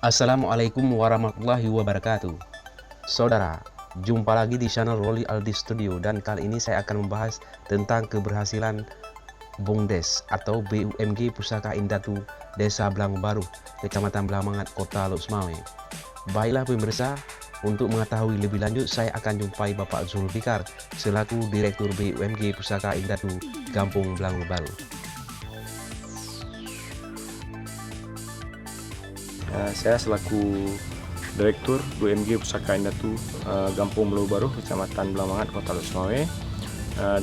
Assalamualaikum warahmatullahi wabarakatuh. Saudara, jumpa lagi di channel Rolly Aldi Studio, dan kali ini saya akan membahas tentang keberhasilan BUMDes atau BUMG Pusaka Indatu Desa Belang Baru, Kecamatan Blamangat, Kota Lok-Sumawe. Baiklah pemirsa, untuk mengetahui lebih lanjut saya akan jumpai Bapak Zulfikar selaku Direktur BUMG Pusaka Indatu Kampung Belang Baru. Saya selaku Direktur BUMG Pusaka Indatu Kampung Belang Baru, Kecamatan Blamangat, Kota Lok-Sumawe.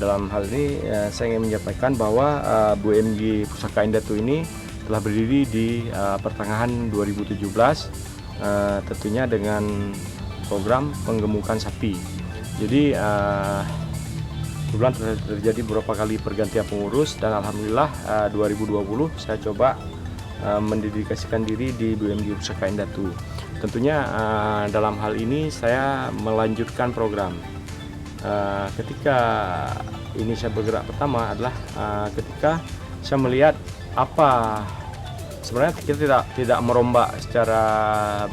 Dalam hal ini saya ingin menyampaikan bahwa BUMG Pusaka Indatu ini telah berdiri di pertengahan 2017, tentunya dengan program penggemukan sapi. Jadi kebetulan terjadi beberapa kali pergantian pengurus, dan alhamdulillah 2020 saya coba mendedikasikan diri di BUMG Pusaka Indatu. Tentunya dalam hal ini saya melanjutkan program. Ketika ini saya bergerak pertama adalah ketika saya melihat apa sebenarnya kita tidak merombak secara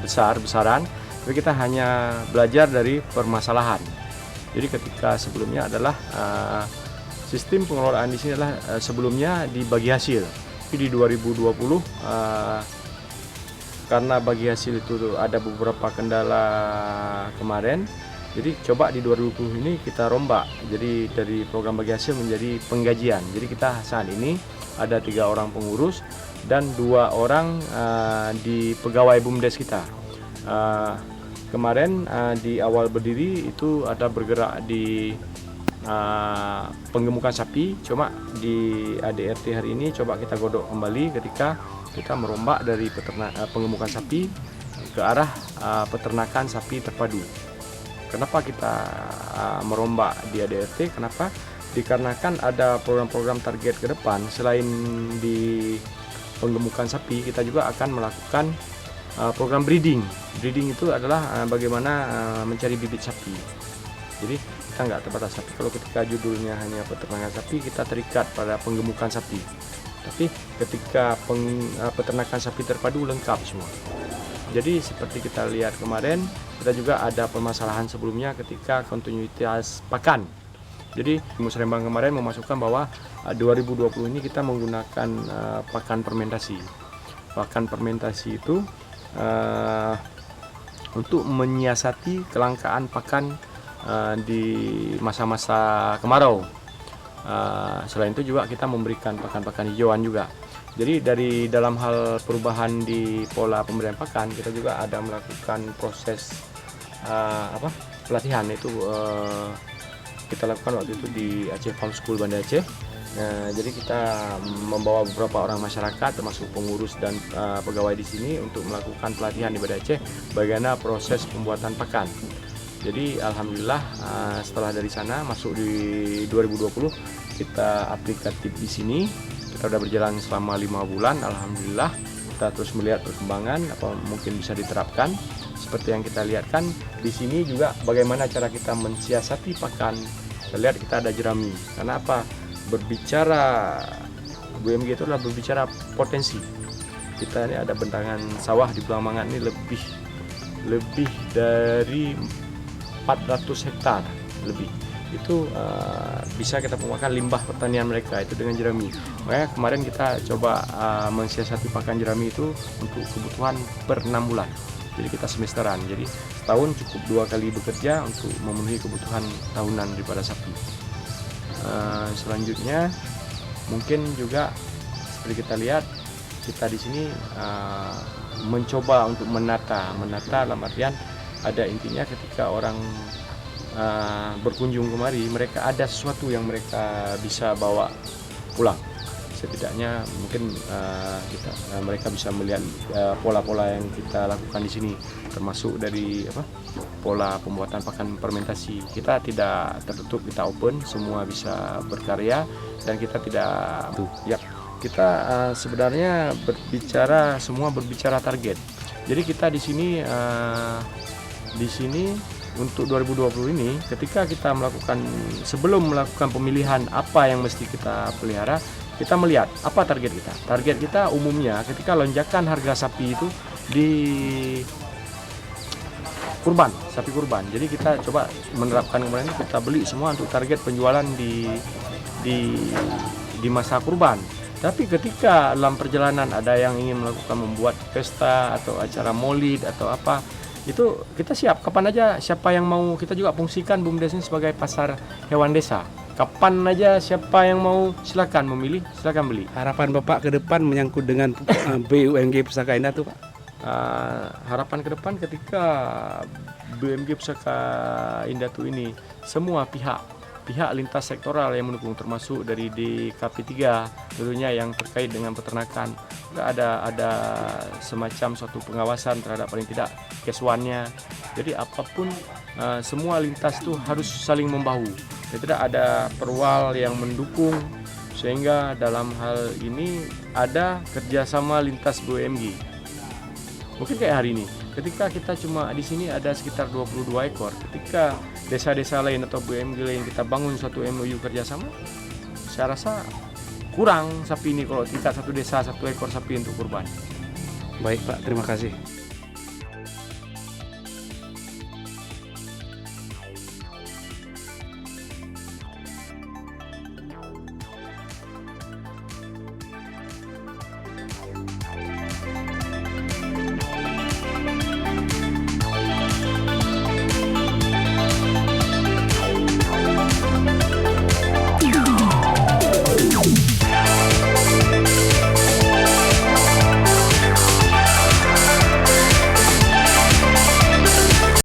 besar-besaran, tapi kita hanya belajar dari permasalahan. Jadi ketika sebelumnya adalah sistem pengelolaan di sini adalah sebelumnya dibagi hasil. Tapi di 2020 karena bagi hasil itu ada beberapa kendala kemarin, jadi coba di 2020 ini kita rombak. Jadi dari program bagi hasil menjadi penggajian. Jadi kita saat ini ada 3 orang pengurus dan 2 orang di pegawai BUMDes kita. Kemarin di awal berdiri itu ada bergerak di penggemukan sapi, cuma di ADRT hari ini coba kita godok kembali ketika kita merombak dari penggemukan sapi ke arah peternakan sapi terpadu. Kenapa kita merombak di ADRT? Kenapa? Dikarenakan ada program-program target ke depan. Selain di penggemukan sapi, kita juga akan melakukan program breeding. Breeding itu adalah bagaimana mencari bibit sapi. Jadi kita nggak terbatas sapi. Kalau ketika judulnya hanya peternakan sapi, kita terikat pada penggemukan sapi. Tapi ketika peternakan sapi terpadu lengkap semua. Jadi seperti kita lihat kemarin, kita juga ada permasalahan sebelumnya ketika kontinuitas pakan. Jadi Musrembang kemarin memasukkan bahwa 2020 ini kita menggunakan pakan fermentasi. Pakan fermentasi itu untuk menyiasati kelangkaan pakan di masa-masa kemarau. Selain itu juga kita memberikan pakan-pakan hijauan juga. Jadi dari dalam hal perubahan di pola pemberian pakan, kita juga ada melakukan proses pelatihan. Itu kita lakukan waktu itu di Aceh Farm School Banda Aceh. Jadi kita membawa beberapa orang masyarakat termasuk pengurus dan pegawai di sini untuk melakukan pelatihan di Banda Aceh bagaimana proses pembuatan pakan. Jadi alhamdulillah setelah dari sana masuk di 2020 kita aplikatif di sini. Kita sudah berjalan selama 5 bulan. Alhamdulillah kita terus melihat perkembangan apa mungkin bisa diterapkan. Seperti yang kita lihat kan di sini juga bagaimana cara kita mensiasati pakan. Kita lihat kita ada jerami. Karena apa? Berbicara BUMG itu adalah berbicara potensi. Kita ini ada bentangan sawah di Blamangat ini lebih dari 400 hektar lebih. Itu bisa kita pemakan limbah pertanian mereka itu dengan jerami. Makanya kemarin kita coba mensiasati pakan jerami itu untuk kebutuhan per 6 bulan. Jadi kita semesteran. Jadi setahun cukup 2 kali bekerja untuk memenuhi kebutuhan tahunan daripada sapi. Selanjutnya mungkin juga seperti kita lihat kita di sini mencoba untuk menata dalam artian ada intinya ketika orang berkunjung kemari, mereka ada sesuatu yang mereka bisa bawa pulang. Setidaknya mungkin mereka bisa melihat pola-pola yang kita lakukan di sini, termasuk dari pola pembuatan pakan fermentasi. Kita tidak tertutup, kita open, semua bisa berkarya dan kita tidak kita sebenarnya semua berbicara target. Jadi kita di sini untuk 2020 ini ketika kita sebelum melakukan pemilihan apa yang mesti kita pelihara, kita melihat apa target kita. Target kita umumnya ketika lonjakan harga sapi itu di kurban, sapi kurban. Jadi kita coba menerapkan kemarin ini, kita beli semua untuk target penjualan di masa kurban. Tapi ketika dalam perjalanan ada yang ingin membuat pesta atau acara maulid atau apa, itu kita siap kapan aja, siapa yang mau, kita juga fungsikan BUMDes ini sebagai pasar hewan desa. Kapan aja siapa yang mau silakan memilih, silakan beli. Harapan Bapak ke depan menyangkut dengan BUMG Pusaka Indah tuh Pak? Harapan ke depan ketika BUMG Pusaka Indah ini semua pihak lintas sektoral yang mendukung, termasuk dari DKP 3 tentunya yang terkait dengan peternakan, ada semacam suatu pengawasan terhadap paling tidak kesuannya. Jadi apapun semua lintas itu harus saling membahu. Tidak ada perwal yang mendukung, sehingga dalam hal ini ada kerjasama lintas BUMG. Mungkin kayak hari ini, ketika kita cuma di sini ada sekitar 22 ekor, ketika desa-desa lain atau BUMG lain kita bangun suatu MOU kerjasama, saya rasa kurang sapi ini kalau kita satu desa 1 ekor sapi untuk kurban. Baik Pak, terima kasih.